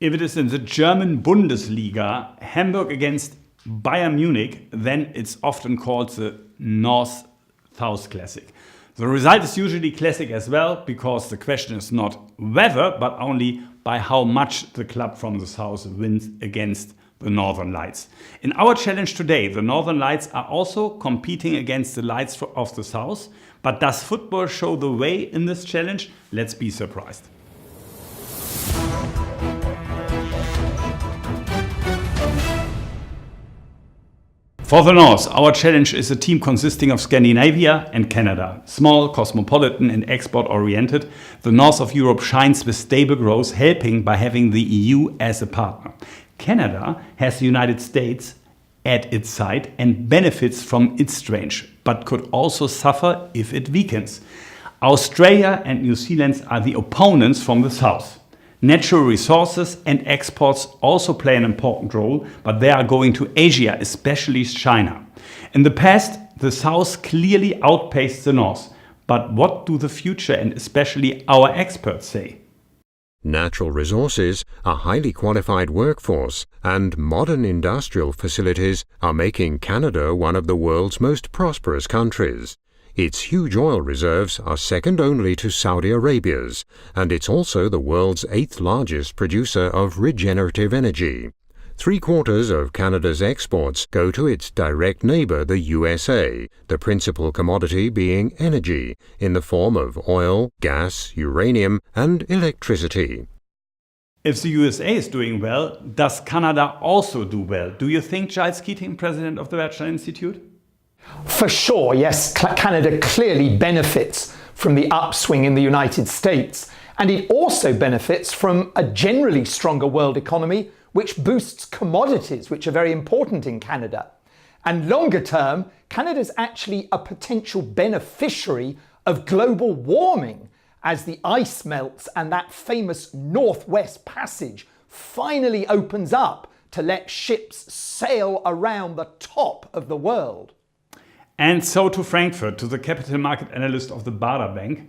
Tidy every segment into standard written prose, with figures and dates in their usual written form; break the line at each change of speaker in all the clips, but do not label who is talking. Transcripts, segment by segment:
If it is in the German Bundesliga, Hamburg against Bayern Munich, then it's often called the North-South Classic. The result is usually classic as well, because the question is not whether, but only by how much the club from the south wins against the Northern Lights. In our challenge today, the Northern Lights are also competing against the Lights of the South. But does football show the way in this challenge? Let's be surprised. For the North, our challenge is a team consisting of Scandinavia and Canada. Small, cosmopolitan and export-oriented, the north of Europe shines with stable growth, helping by having the EU as a partner. Canada has the United States at its side and benefits from its strength, but could also suffer if it weakens. Australia and New Zealand are the opponents from the south. Natural resources and exports also play an important role, but they are going to Asia, especially China. In the past, the South clearly outpaced the North. But what do the future and especially our experts say?
Natural resources, a highly qualified workforce, and modern industrial facilities are making Canada one of the world's most prosperous countries. Its huge oil reserves are second only to Saudi Arabia's, and it's also the world's 8th largest producer of regenerative energy. 3/4 of Canada's exports go to its direct neighbor, the USA, the principal commodity being energy in the form of oil, gas, uranium, and electricity.
If the USA is doing well, does Canada also do well? Do you think, Giles Keating, president of the Werthstein Institute?
For sure, yes. Canada clearly benefits from the upswing in the United States, and it also benefits from a generally stronger world economy, which boosts commodities, which are very important in Canada. And longer term, Canada's actually a potential beneficiary of global warming as the ice melts and that famous Northwest Passage finally opens up to let ships sail around the top of the world.
And so to Frankfurt, to the capital market analyst of the Bader Bank,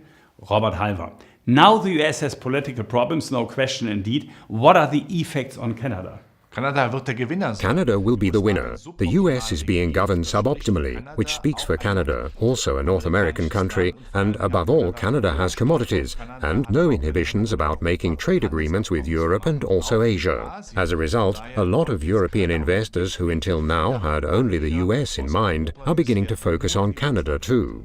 Robert Halver. Now the US has political problems, no question indeed. What are the effects on Canada?
Canada will be the winner. The US is being governed suboptimally, which speaks for Canada, also a North American country, and above all, Canada has commodities and no inhibitions about making trade agreements with Europe and also Asia. As a result, a lot of European investors who until now had only the US in mind are beginning to focus on Canada too.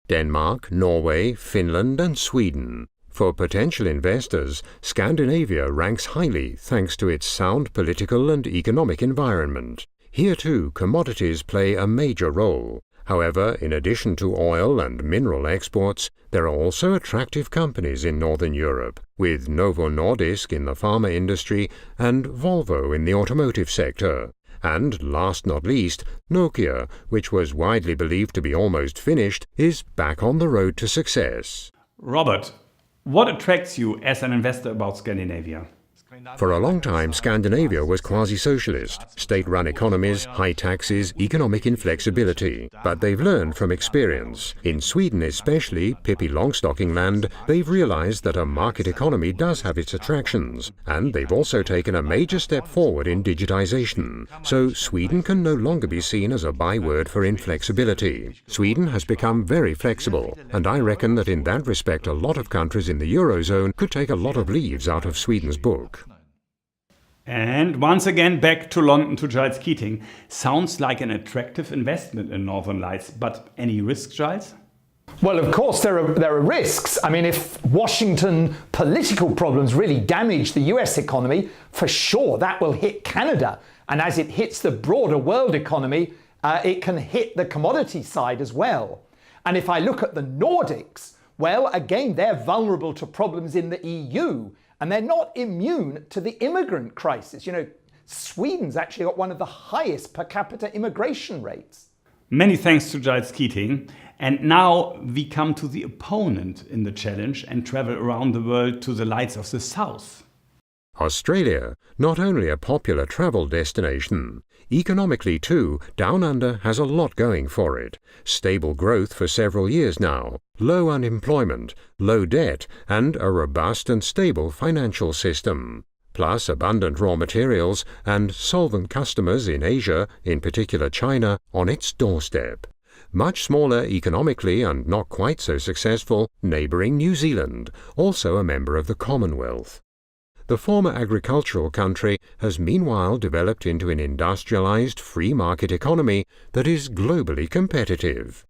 Denmark, Norway, Finland and Sweden. For potential investors, Scandinavia ranks highly thanks to its sound political and economic environment. Here too, commodities play a major role. However, in addition to oil and mineral exports, there are also attractive companies in Northern Europe, with Novo Nordisk in the pharma industry and Volvo in the automotive sector. And last not least, Nokia, which was widely believed to be almost finished, is back on the road to success.
Robert, what attracts you as an investor about Scandinavia?
For a long time, Scandinavia was quasi-socialist, state-run economies, high taxes, economic inflexibility. But they've learned from experience. In Sweden especially, Pippi Longstocking land, they've realized that a market economy does have its attractions. And they've also taken a major step forward in digitization. So Sweden can no longer be seen as a byword for inflexibility. Sweden has become very flexible. And I reckon that in that respect, a lot of countries in the Eurozone could take a lot of leaves out of Sweden's book.
And once again back to London to Giles Keating. Sounds like an attractive investment in Northern Lights, but any risks, Giles?
Well, of course there are risks. I mean, if Washington political problems really damage the US economy, for sure that will hit Canada. And as it hits the broader world economy, it can hit the commodity side as well. And if I look at the Nordics, well, again, they're vulnerable to problems in the EU. And they're not immune to the immigrant crisis. You know, Sweden's actually got one of the highest per capita immigration rates.
Many thanks to Giles Keating. And now we come to the opponent in the challenge and travel around the world to the lights of the South.
Australia, not only a popular travel destination, economically too, Down Under has a lot going for it. Stable growth for several years now, low unemployment, low debt, and a robust and stable financial system. plus abundant raw materials and solvent customers in Asia, in particular China, on its doorstep. Much smaller economically and not quite so successful neighbouring New Zealand, also a member of the Commonwealth. The former agricultural country has meanwhile developed into an industrialised free market economy that is globally competitive.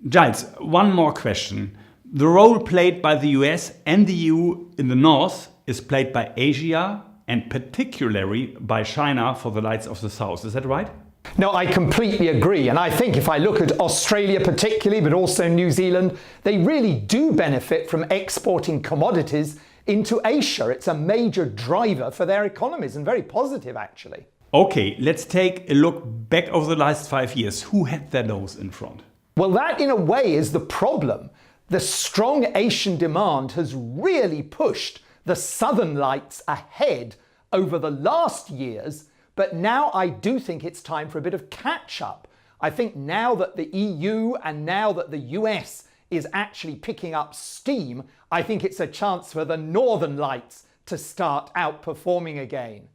Giles, one more question. The role played by the US and the EU in the north is played by Asia and particularly by China for the lights of the south. Is that right?
No, I completely agree. And I think if I look at Australia particularly, but also New Zealand, they really do benefit from exporting commodities into Asia. It's a major driver for their economies and very positive, actually.
Okay, let's take a look back over the last 5 years. Who had their nose in front?
Well, that in a way is the problem. The strong Asian demand has really pushed the Southern Lights ahead over the last years. But now I do think it's time for a bit of catch-up. I think now that the EU and now that the US is actually picking up steam, I think it's a chance for the Northern Lights to start outperforming again.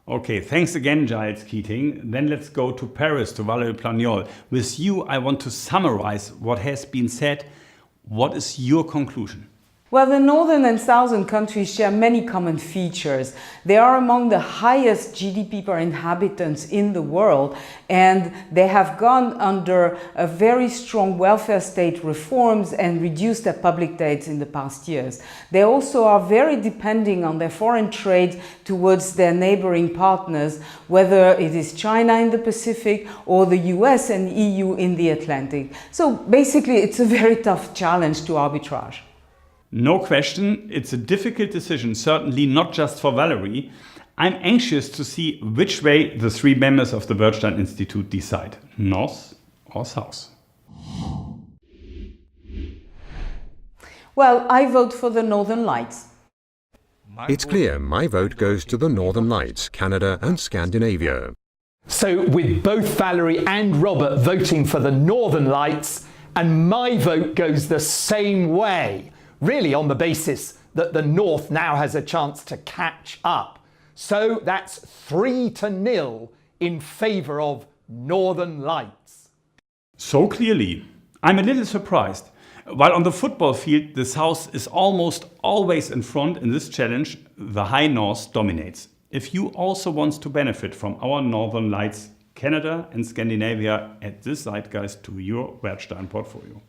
Okay, thanks again, Giles Keating. Then let's go to Paris, to Valérie Planiol. With you, I want to summarize what has been said. What is your conclusion?
Well, the northern and southern countries share many common features. They are among the highest GDP per inhabitants in the world, and they have gone under a very strong welfare state reforms and reduced their public debt in the past years. They also are very depending on their foreign trade towards their neighboring partners, whether it is China in the Pacific or the US and EU in the Atlantic. So basically, it's a very tough challenge to arbitrage.
No question, it's a difficult decision, certainly not just for Valérie. I'm anxious to see which way the three members of the Werthstein Institute decide, north or south.
Well, I vote for the Northern Lights.
It's clear my vote goes to the Northern Lights, Canada and Scandinavia.
So with both Valérie and Robert voting for the Northern Lights, and my vote goes the same way. Really on the basis that the North now has a chance to catch up. So that's 3-0 in favour of Northern Lights.
So clearly, I'm a little surprised. While on the football field, the South is almost always in front in this challenge, the High North dominates. If you also want to benefit from our Northern Lights, Canada and Scandinavia, add this zeitgeist to your Werthstein portfolio.